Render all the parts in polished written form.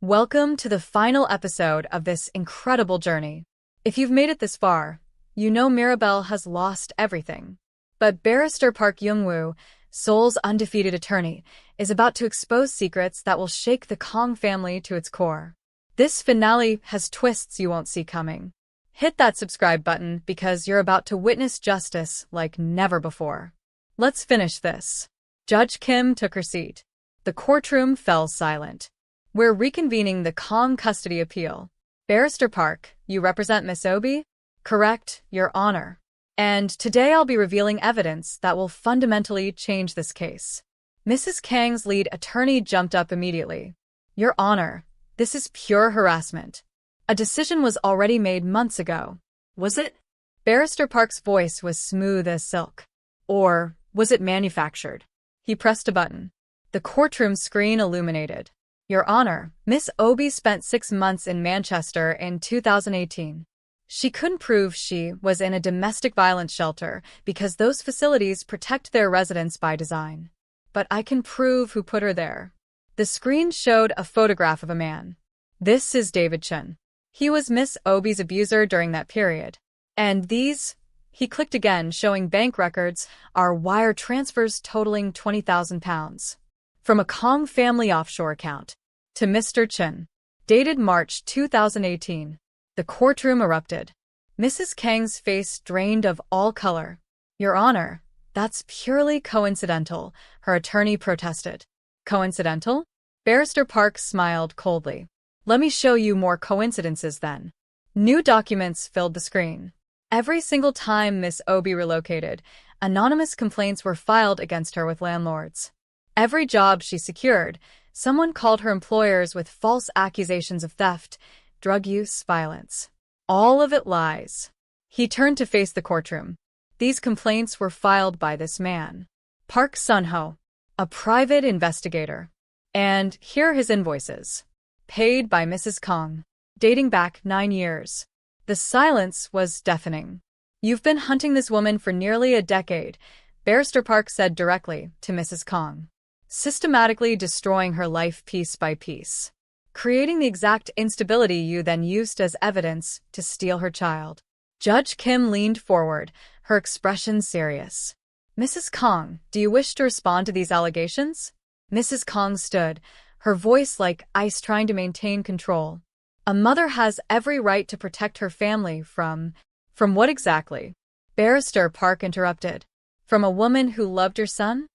Welcome to the final episode of this incredible journey. If you've made it this far, you know Mirabel has lost everything. But Barrister Park Youngwoo, Seoul's undefeated attorney, is about to expose secrets that will shake the Kang family to its core. This finale has twists you won't see coming. Hit that subscribe button because you're about to witness justice like never before. Let's finish this. Judge Kim took her seat. The courtroom fell silent. We're reconvening the Kang custody appeal. Barrister Park, you represent Miss Obi? Correct, Your Honor. And today I'll be revealing evidence that will fundamentally change this case. Mrs. Kang's lead attorney jumped up immediately. Your Honor, this is pure harassment. A decision was already made months ago. Was it? Barrister Park's voice was smooth as silk. Or was it manufactured? He pressed a button. The courtroom screen illuminated. Your Honor, Miss Obi spent 6 months in Manchester in 2018. She couldn't prove she was in a domestic violence shelter because those facilities protect their residents by design. But I can prove who put her there. The screen showed a photograph of a man. This is David Chen. He was Miss Obi's abuser during that period. And these, he clicked again, showing bank records, are wire transfers totaling £20,000. From a Kang family offshore account to Mr. Chen. Dated March 2018. The courtroom erupted. Mrs. Kang's face drained of all color. Your Honor, that's purely coincidental, her attorney protested. Coincidental? Barrister Park smiled coldly. Let me show you more coincidences then. New documents filled the screen. Every single time Miss Obi relocated, anonymous complaints were filed against her with landlords. Every job she secured, someone called her employers with false accusations of theft, drug use, violence. All of it lies. He turned to face the courtroom. These complaints were filed by this man, Park Sun-ho, a private investigator. And here are his invoices. Paid by Mrs. Kang, dating back 9 years. The silence was deafening. You've been hunting this woman for nearly a decade, Barrister Park said directly to Mrs. Kang. Systematically destroying her life piece by piece, creating the exact instability you then used as evidence to steal her child. Judge Kim leaned forward, her expression serious. Mrs. Kang, do you wish to respond to these allegations? Mrs. Kang stood, her voice like ice, trying to maintain control. A mother has every right to protect her family from what exactly? Barrister Park interrupted. From a woman who loved your son?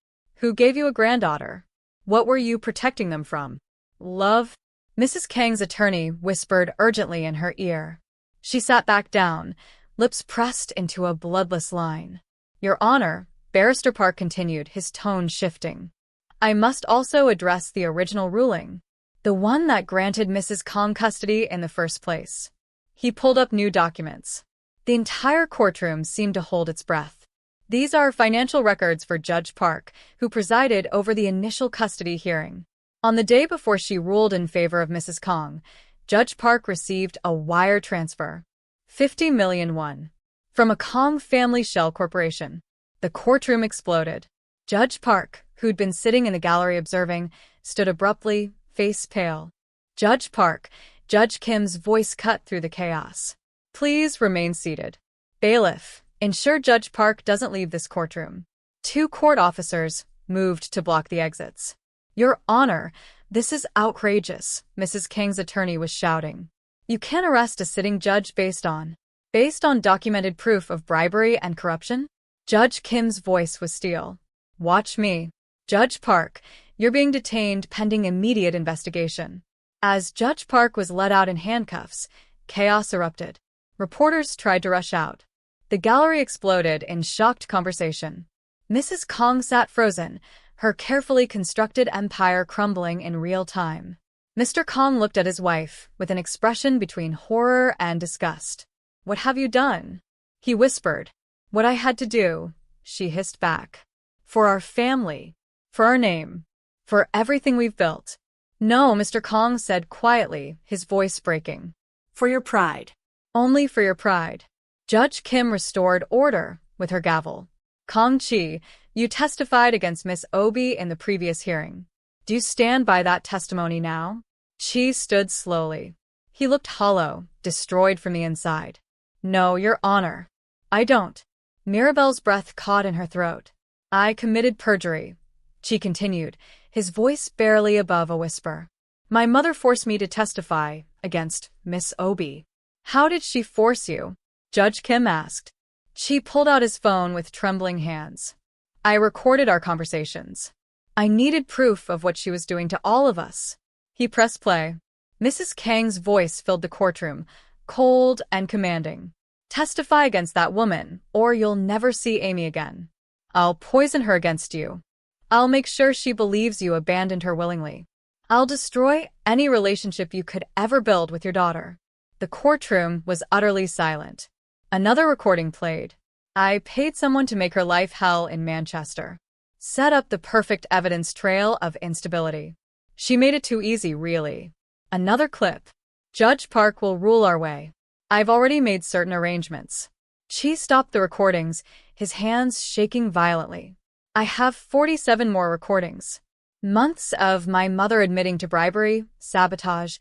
Who gave you a granddaughter? What were you protecting them from? Love? Mrs. Kang's attorney whispered urgently in her ear. She sat back down, lips pressed into a bloodless line. Your Honor, Barrister Park continued, his tone shifting. I must also address the original ruling, the one that granted Mrs. Kang custody in the first place. He pulled up new documents. The entire courtroom seemed to hold its breath. These are financial records for Judge Park, who presided over the initial custody hearing. On the day before she ruled in favor of Mrs. Kang, Judge Park received a wire transfer. 50 million won. From a Kang family shell corporation. The courtroom exploded. Judge Park, who'd been sitting in the gallery observing, stood abruptly, face pale. Judge Park, Judge Kim's voice cut through the chaos. Please remain seated. Bailiff, ensure Judge Park doesn't leave this courtroom. 2 court officers moved to block the exits. Your Honor, this is outrageous, Mrs. Kang's attorney was shouting. You can't arrest a sitting judge based on documented proof of bribery and corruption? Judge Kim's voice was steel. Watch me. Judge Park, you're being detained pending immediate investigation. As Judge Park was led out in handcuffs, chaos erupted. Reporters tried to rush out. The gallery exploded in shocked conversation. Mrs. Kang sat frozen, her carefully constructed empire crumbling in real time. Mr. Kang looked at his wife with an expression between horror and disgust. What have you done? He whispered. What I had to do, she hissed back. For our family. For our name. For everything we've built. No, Mr. Kang said quietly, his voice breaking. For your pride. Only for your pride. Judge Kim restored order with her gavel. Kang Chi, you testified against Miss Obi in the previous hearing. Do you stand by that testimony now? Chi stood slowly. He looked hollow, destroyed from the inside. No, Your Honor. I don't. Mirabel's breath caught in her throat. I committed perjury. Chi continued, his voice barely above a whisper. My mother forced me to testify against Miss Obi. How did she force you? Judge Kim asked. Chi pulled out his phone with trembling hands. I recorded our conversations. I needed proof of what she was doing to all of us. He pressed play. Mrs. Kang's voice filled the courtroom, cold and commanding. Testify against that woman, or you'll never see Amy again. I'll poison her against you. I'll make sure she believes you abandoned her willingly. I'll destroy any relationship you could ever build with your daughter. The courtroom was utterly silent. Another recording played. I paid someone to make her life hell in Manchester. Set up the perfect evidence trail of instability. She made it too easy, really. Another clip. Judge Park will rule our way. I've already made certain arrangements. Chi stopped the recordings, his hands shaking violently. I have 47 more recordings. Months of my mother admitting to bribery, sabotage,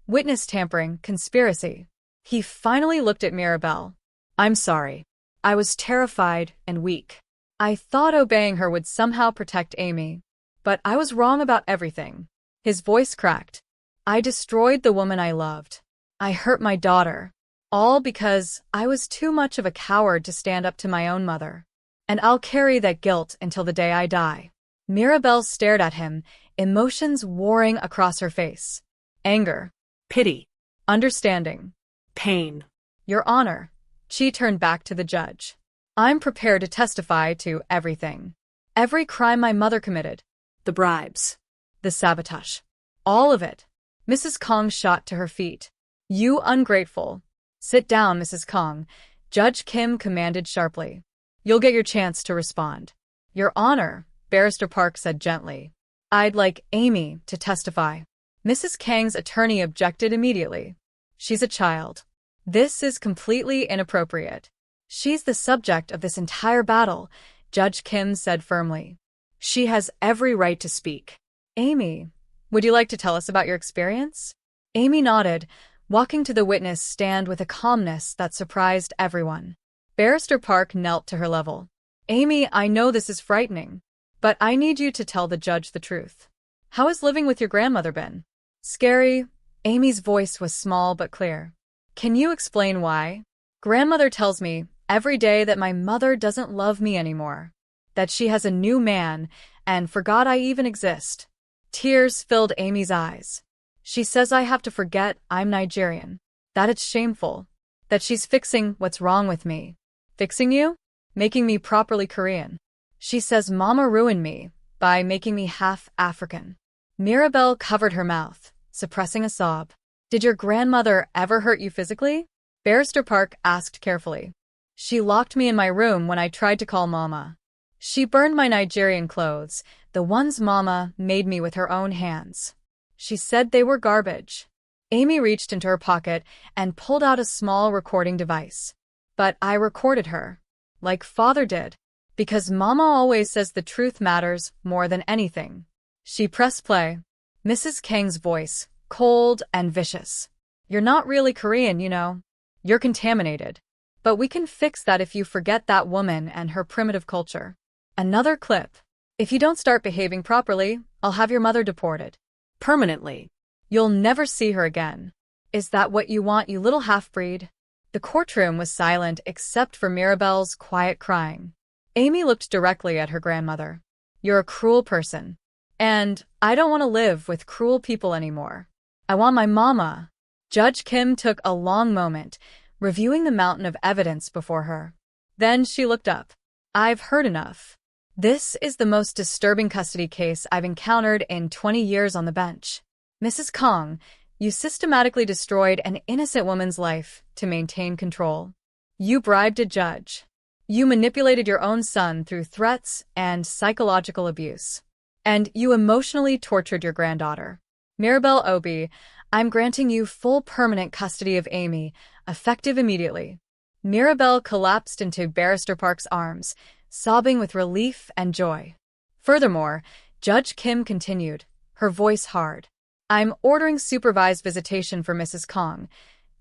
witness tampering, conspiracy. He finally looked at Mirabel. I'm sorry. I was terrified and weak. I thought obeying her would somehow protect Amy. But I was wrong about everything. His voice cracked. I destroyed the woman I loved. I hurt my daughter. All because I was too much of a coward to stand up to my own mother. And I'll carry that guilt until the day I die. Mirabel stared at him, emotions warring across her face. Anger. Pity. Understanding. Pain. Your Honor. She turned back to the judge. I'm prepared to testify to everything. Every crime my mother committed. The bribes. The sabotage. All of it. Mrs. Kang shot to her feet. You ungrateful. Sit down, Mrs. Kang. Judge Kim commanded sharply. You'll get your chance to respond. Your Honor, Barrister Park said gently. I'd like Amy to testify. Mrs. Kang's attorney objected immediately. She's a child. This is completely inappropriate. She's the subject of this entire battle, Judge Kim said firmly. She has every right to speak. Amy, would you like to tell us about your experience? Amy nodded, walking to the witness stand with a calmness that surprised everyone. Barrister Park knelt to her level. Amy, I know this is frightening, but I need you to tell the judge the truth. How has living with your grandmother been? Scary. Amy's voice was small but clear. Can you explain why? Grandmother tells me every day that my mother doesn't love me anymore, that she has a new man, and forgot I even exist. Tears filled Amy's eyes. She says I have to forget I'm Nigerian, that it's shameful, that she's fixing what's wrong with me. Fixing you? Making me properly Korean. She says Mama ruined me by making me half African. Mirabel covered her mouth, suppressing a sob. Did your grandmother ever hurt you physically? Barrister Park asked carefully. She locked me in my room when I tried to call Mama. She burned my Nigerian clothes, the ones Mama made me with her own hands. She said they were garbage. Amy reached into her pocket and pulled out a small recording device. But I recorded her, like Father did, because Mama always says the truth matters more than anything. She pressed play. Mrs. Kang's voice, cold and vicious. You're not really Korean, you know. You're contaminated. But we can fix that if you forget that woman and her primitive culture. Another clip. If you don't start behaving properly, I'll have your mother deported. Permanently. You'll never see her again. Is that what you want, you little half-breed? The courtroom was silent except for Mirabel's quiet crying. Amy looked directly at her grandmother. You're a cruel person. And I don't want to live with cruel people anymore. I want my mama. Judge Kim took a long moment, reviewing the mountain of evidence before her. Then she looked up. I've heard enough. This is the most disturbing custody case I've encountered in 20 years on the bench. Mrs. Kang, you systematically destroyed an innocent woman's life to maintain control. You bribed a judge. You manipulated your own son through threats and psychological abuse. And you emotionally tortured your granddaughter. Mirabel Obi, I'm granting you full permanent custody of Amy, effective immediately. Mirabel collapsed into Barrister Park's arms, sobbing with relief and joy. Furthermore, Judge Kim continued, her voice hard. I'm ordering supervised visitation for Mrs. Kang,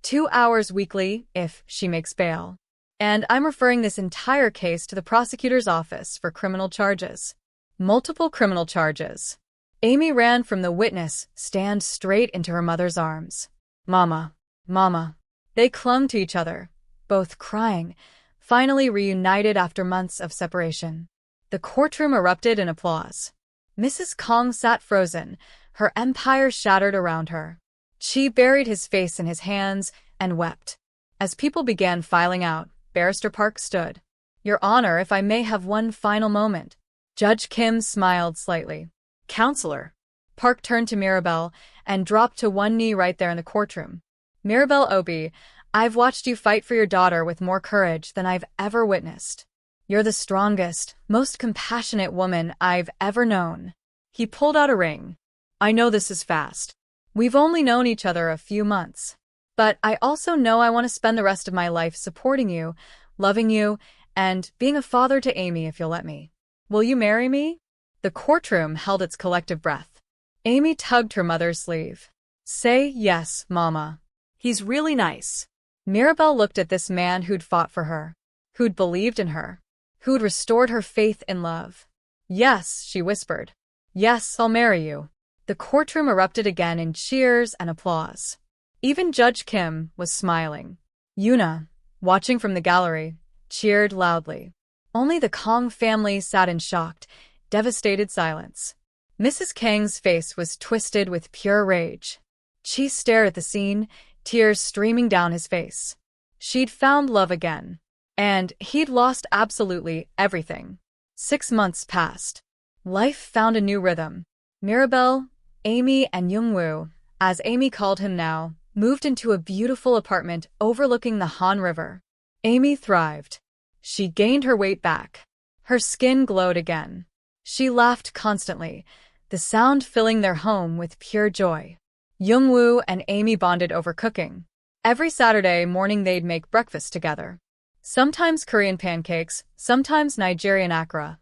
2 hours weekly if she makes bail. And I'm referring this entire case to the prosecutor's office for criminal charges. Multiple criminal charges. Amy ran from the witness stand straight into her mother's arms. Mama, Mama. They clung to each other, both crying, finally reunited after months of separation. The courtroom erupted in applause. Mrs. Kang sat frozen, her empire shattered around her. She buried his face in his hands and wept. As people began filing out, Barrister Park stood. Your Honor, if I may have one final moment. Judge Kim smiled slightly. Counselor. Park turned to Mirabel and dropped to one knee right there in the courtroom. Mirabel Obi, I've watched you fight for your daughter with more courage than I've ever witnessed. You're the strongest, most compassionate woman I've ever known. He pulled out a ring. I know this is fast. We've only known each other a few months. But I also know I want to spend the rest of my life supporting you, loving you, and being a father to Amy if you'll let me. Will you marry me? The courtroom held its collective breath. Amy tugged her mother's sleeve. Say yes, Mama. He's really nice. Mirabel looked at this man who'd fought for her, who'd believed in her, who'd restored her faith in love. Yes, she whispered. Yes, I'll marry you. The courtroom erupted again in cheers and applause. Even Judge Kim was smiling. Yuna, watching from the gallery, cheered loudly. Only the Kang family sat in shocked, devastated silence. Mrs. Kang's face was twisted with pure rage. She stared at the scene, tears streaming down his face. She'd found love again. And he'd lost absolutely everything. 6 months passed. Life found a new rhythm. Mirabel, Amy, and Youngwoo, as Amy called him now, moved into a beautiful apartment overlooking the Han River. Amy thrived. She gained her weight back. Her skin glowed again. She laughed constantly, the sound filling their home with pure joy. Youngwoo and Amy bonded over cooking. Every Saturday morning they'd make breakfast together. Sometimes Korean pancakes, sometimes Nigerian akara,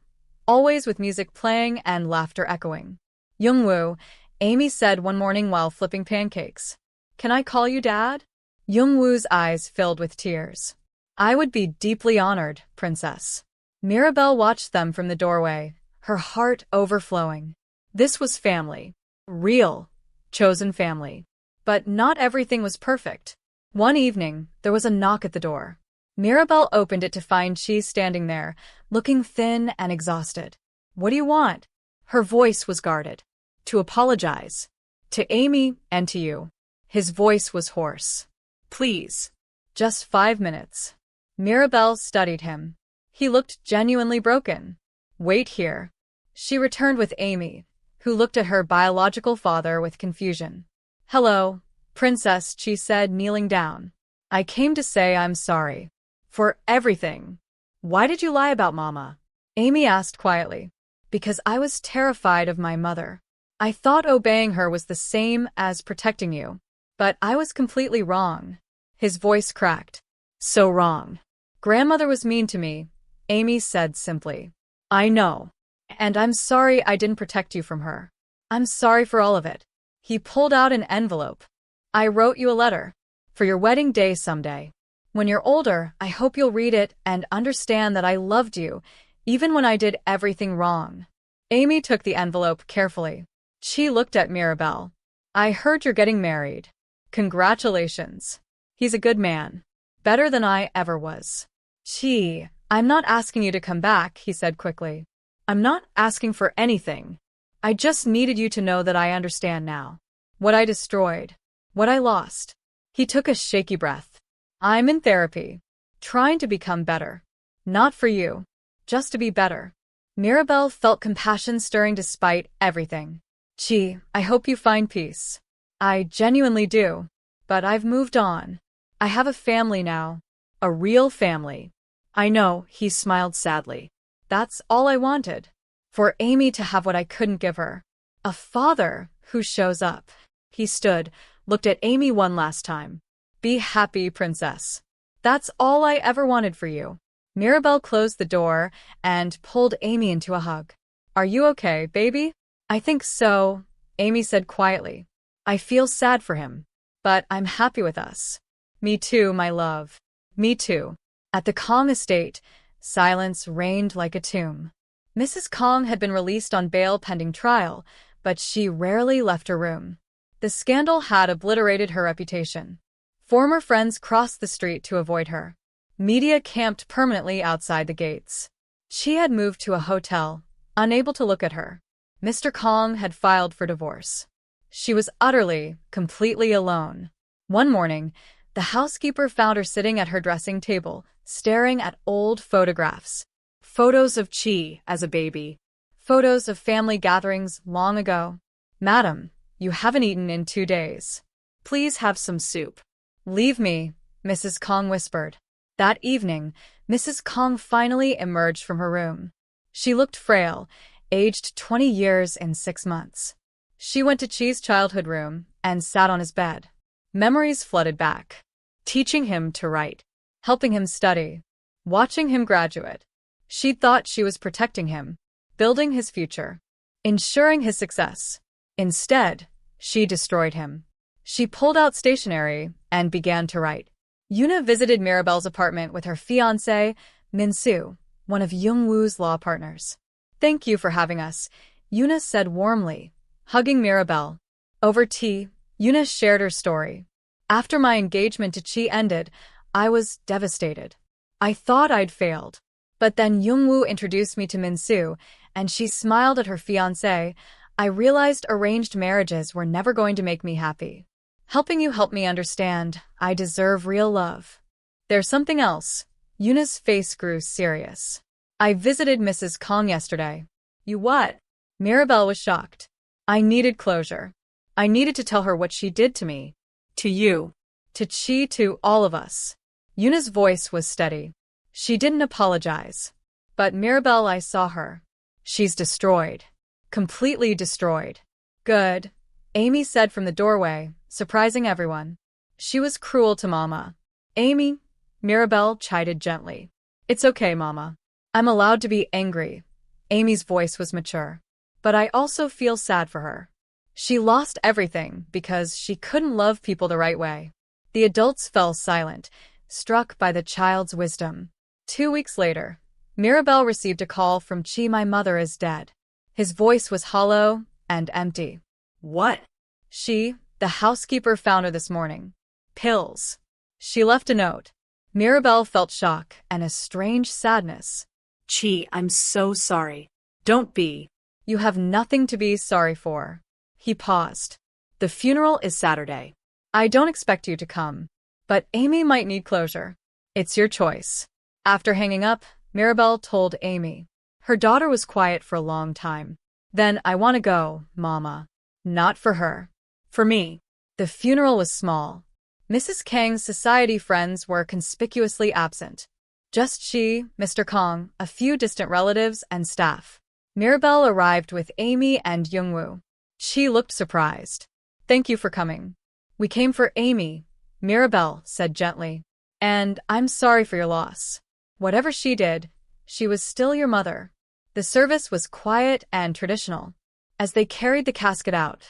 always with music playing and laughter echoing. Youngwoo, Amy said one morning while flipping pancakes. Can I call you Dad? Youngwoo's eyes filled with tears. I would be deeply honored, Princess. Mirabel watched them from the doorway, her heart overflowing. This was family. Real, chosen family. But not everything was perfect. One evening, there was a knock at the door. Mirabel opened it to find Chi standing there, looking thin and exhausted. What do you want? Her voice was guarded. To apologize. To Amy and to you. His voice was hoarse. Please. Just 5 minutes. Mirabel studied him. He looked genuinely broken. Wait here. She returned with Amy, who looked at her biological father with confusion. Hello, Princess, she said, kneeling down. I came to say I'm sorry. For everything. Why did you lie about Mama? Amy asked quietly. Because I was terrified of my mother. I thought obeying her was the same as protecting you. But I was completely wrong. His voice cracked. So wrong. Grandmother was mean to me, Amy said simply. I know. And I'm sorry I didn't protect you from her. I'm sorry for all of it. He pulled out an envelope. I wrote you a letter. For your wedding day someday. When you're older, I hope you'll read it and understand that I loved you, even when I did everything wrong. Amy took the envelope carefully. She looked at Mirabel. I heard you're getting married. Congratulations. He's a good man. Better than I ever was. Chi, I'm not asking you to come back, he said quickly. I'm not asking for anything. I just needed you to know that I understand now. What I destroyed. What I lost. He took a shaky breath. I'm in therapy. Trying to become better. Not for you. Just to be better. Mirabel felt compassion stirring despite everything. Chi, I hope you find peace. I genuinely do. But I've moved on. I have a family now. A real family. I know, he smiled sadly. That's all I wanted. For Amy to have what I couldn't give her. A father who shows up. He stood, looked at Amy one last time. Be happy, Princess. That's all I ever wanted for you. Mirabel closed the door and pulled Amy into a hug. Are you okay, baby? I think so, Amy said quietly. I feel sad for him. But I'm happy with us. Me too, my love. Me too. At the Kang estate, silence reigned like a tomb. Mrs. Kang had been released on bail pending trial, but she rarely left her room. The scandal had obliterated her reputation. Former friends crossed the street to avoid her. Media camped permanently outside the gates. She had moved to a hotel, unable to look at her. Mr. Kang had filed for divorce. She was utterly, completely alone. One morning, the housekeeper found her sitting at her dressing table, staring at old photographs. Photos of Chi as a baby. Photos of family gatherings long ago. Madam, you haven't eaten in 2 days. Please have some soup. Leave me, Mrs. Kang whispered. That evening, Mrs. Kang finally emerged from her room. She looked frail, aged 20 years and 6 months. She went to Chi's childhood room and sat on his bed. Memories flooded back. Teaching him to write, helping him study, watching him graduate. She thought she was protecting him, building his future, ensuring his success. Instead, she destroyed him. She pulled out stationery and began to write. Yuna visited Mirabel's apartment with her fiancé, Min-soo, one of Young-woo's law partners. Thank you for having us, Yuna said warmly, hugging Mirabel. Over tea, Yuna shared her story. After my engagement to Chi ended, I was devastated. I thought I'd failed. But then Young-woo introduced me to Min-soo, and she smiled at her fiancé. I realized arranged marriages were never going to make me happy. Helping you helped me understand I deserve real love. There's something else. Yuna's face grew serious. I visited Mrs. Kang yesterday. You what? Mirabel was shocked. I needed closure. I needed to tell her what she did to me. To you. To Chi, to all of us. Yuna's voice was steady. She didn't apologize. But Mirabel, I saw her. She's destroyed. Completely destroyed. Good, Amy said from the doorway, surprising everyone. She was cruel to Mama. Amy, Mirabel chided gently. It's okay, Mama. I'm allowed to be angry. Amy's voice was mature. But I also feel sad for her. She lost everything because she couldn't love people the right way. The adults fell silent, struck by the child's wisdom. 2 weeks later, Mirabel received a call from Chi. My mother is dead. His voice was hollow and empty. What? She, the housekeeper, found her this morning. Pills. She left a note. Mirabel felt shock and a strange sadness. Chi, I'm so sorry. Don't be. You have nothing to be sorry for. He paused. The funeral is Saturday. I don't expect you to come. But Amy might need closure. It's your choice. After hanging up, Mirabel told Amy. Her daughter was quiet for a long time. Then I want to go, Mama. Not for her. For me. The funeral was small. Mrs. Kang's society friends were conspicuously absent. Just she, Mr. Kang, a few distant relatives, and staff. Mirabel arrived with Amy and Young-woo. She looked surprised. Thank you for coming. We came for Amy, Mirabel said gently. And I'm sorry for your loss. Whatever she did, she was still your mother. The service was quiet and traditional. As they carried the casket out,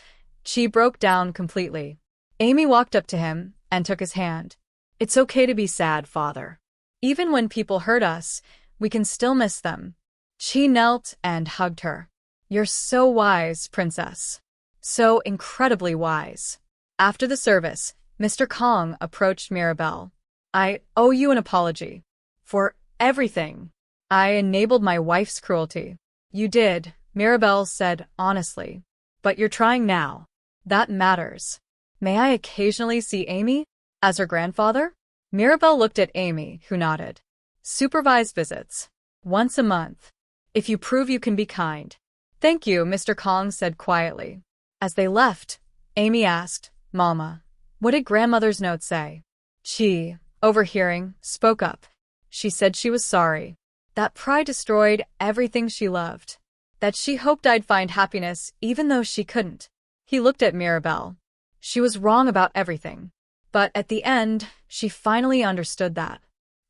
Chi broke down completely. Amy walked up to him and took his hand. It's okay to be sad, Father. Even when people hurt us, we can still miss them. Chi knelt and hugged her. You're so wise, Princess. So incredibly wise. After the service, Mr. Kang approached Mirabel. I owe you an apology. For everything. I enabled my wife's cruelty. You did, Mirabel said honestly. But you're trying now. That matters. May I occasionally see Amy? As her grandfather? Mirabel looked at Amy, who nodded. Supervised visits. Once a month. If you prove you can be kind. Thank you, Mr. Kang said quietly. As they left, Amy asked, Mama, what did grandmother's note say? Chi, overhearing, spoke up. She said she was sorry. That pride destroyed everything she loved. That she hoped I'd find happiness even though she couldn't. He looked at Mirabel. She was wrong about everything. But at the end, she finally understood that.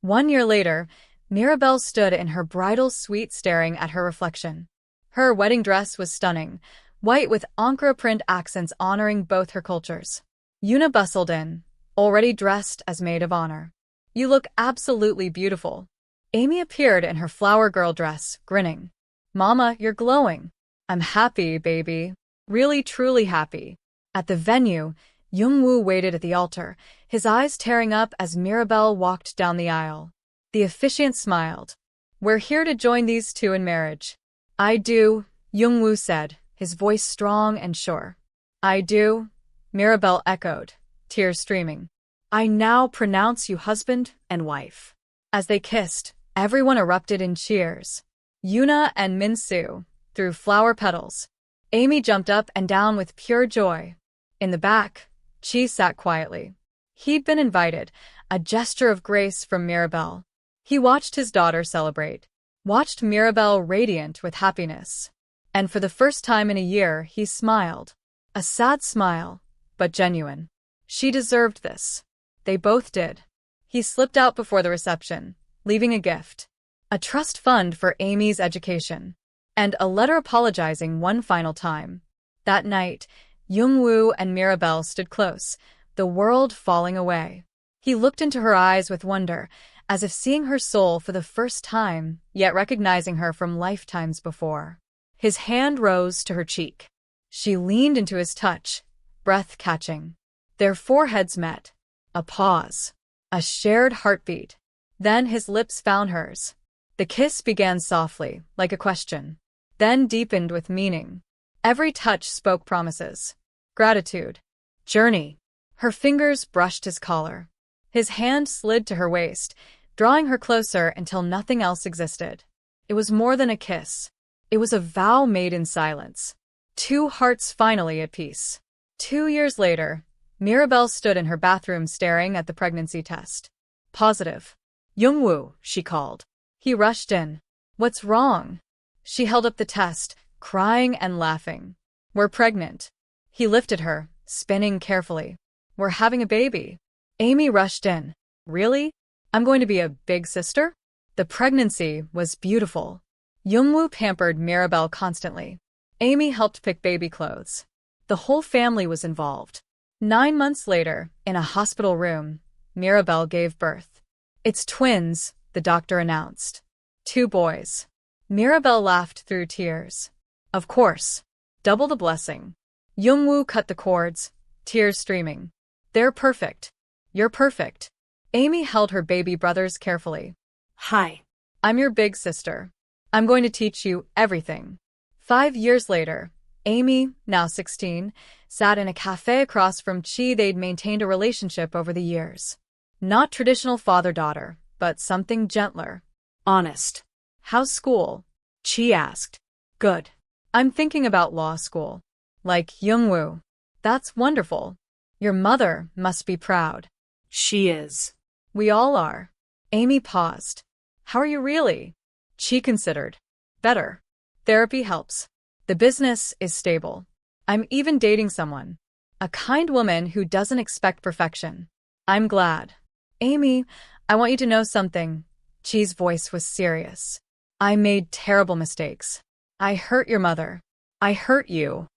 1 year later, Mirabel stood in her bridal suite staring at her reflection. Her wedding dress was stunning, white with Ankara print accents honoring both her cultures. Yuna bustled in, already dressed as maid of honor. You look absolutely beautiful. Amy appeared in her flower girl dress, grinning. Mama, you're glowing. I'm happy, baby. Really, truly happy. At the venue, Youngwoo waited at the altar, his eyes tearing up as Mirabel walked down the aisle. The officiant smiled. We're here to join these two in marriage. I do, Youngwoo said, his voice strong and sure. I do, Mirabel echoed, tears streaming. I now pronounce you husband and wife. As they kissed, everyone erupted in cheers. Yuna and Min-soo threw flower petals. Amy jumped up and down with pure joy. In the back, Chi sat quietly. He'd been invited, a gesture of grace from Mirabel. He watched his daughter celebrate, watched Mirabel radiant with happiness. And for the first time in a year, he smiled. A sad smile, but genuine. She deserved this. They both did. He slipped out before the reception, leaving a gift. A trust fund for Amy's education. And a letter apologizing one final time. That night, Youngwoo and Mirabel stood close, the world falling away. He looked into her eyes with wonder, as if seeing her soul for the first time, yet recognizing her from lifetimes before. His hand rose to her cheek. She leaned into his touch, breath catching. Their foreheads met. A pause. A shared heartbeat. Then his lips found hers. The kiss began softly, like a question, then deepened with meaning. Every touch spoke promises. Gratitude. Journey. Her fingers brushed his collar. His hand slid to her waist, drawing her closer until nothing else existed. It was more than a kiss. It was a vow made in silence. Two hearts finally at peace. 2 years later, Mirabel stood in her bathroom staring at the pregnancy test. Positive. Youngwoo, she called. He rushed in. What's wrong? She held up the test, crying and laughing. We're pregnant. He lifted her, spinning carefully. We're having a baby. Amy rushed in. Really? I'm going to be a big sister? The pregnancy was beautiful. Youngwoo pampered Mirabel constantly. Amy helped pick baby clothes. The whole family was involved. 9 months later, in a hospital room, Mirabel gave birth. It's twins, the doctor announced. 2 boys. Mirabel laughed through tears. Of course. Double the blessing. Youngwoo cut the cords, tears streaming. They're perfect. You're perfect. Amy held her baby brothers carefully. Hi. I'm your big sister. I'm going to teach you everything. 5 years later, Amy, now 16, sat in a cafe across from Chi. They'd maintained a relationship over the years. Not traditional father-daughter, but something gentler. Honest. How's school? Chi asked. Good. I'm thinking about law school. Like Youngwoo. That's wonderful. Your mother must be proud. She is. We all are. Amy paused. How are you really? Chi considered. Better. Therapy helps. The business is stable. I'm even dating someone. A kind woman who doesn't expect perfection. I'm glad. Amy, I want you to know something. Chi's voice was serious. I made terrible mistakes. I hurt your mother. I hurt you.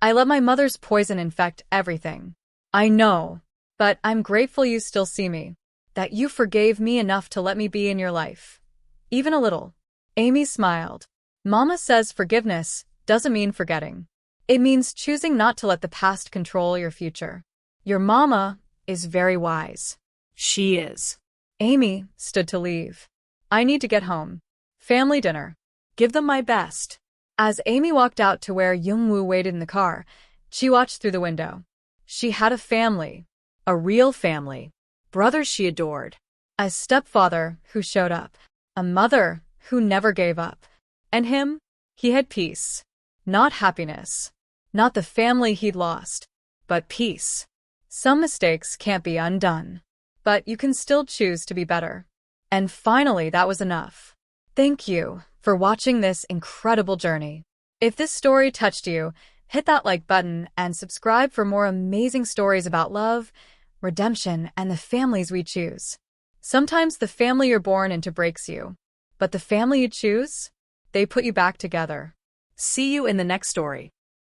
I let my mother's poison infect everything. I know, but I'm grateful you still see me. That you forgave me enough to let me be in your life. Even a little. Amy smiled. Mama says forgiveness doesn't mean forgetting. It means choosing not to let the past control your future. Your mama is very wise. She is. Amy stood to leave. I need to get home. Family dinner. Give them my best. As Amy walked out to where Youngwoo waited in the car, she watched through the window. She had a family. A real family. Brothers she adored. A stepfather who showed up. A mother who never gave up. And him? He had peace. Not happiness. Not the family he'd lost. But peace. Some mistakes can't be undone. But you can still choose to be better. And finally, that was enough. Thank you for watching this incredible journey. If this story touched you, hit that like button and subscribe for more amazing stories about love, redemption, and the families we choose. Sometimes the family you're born into breaks you. But the family you choose, they put you back together. See you in the next story.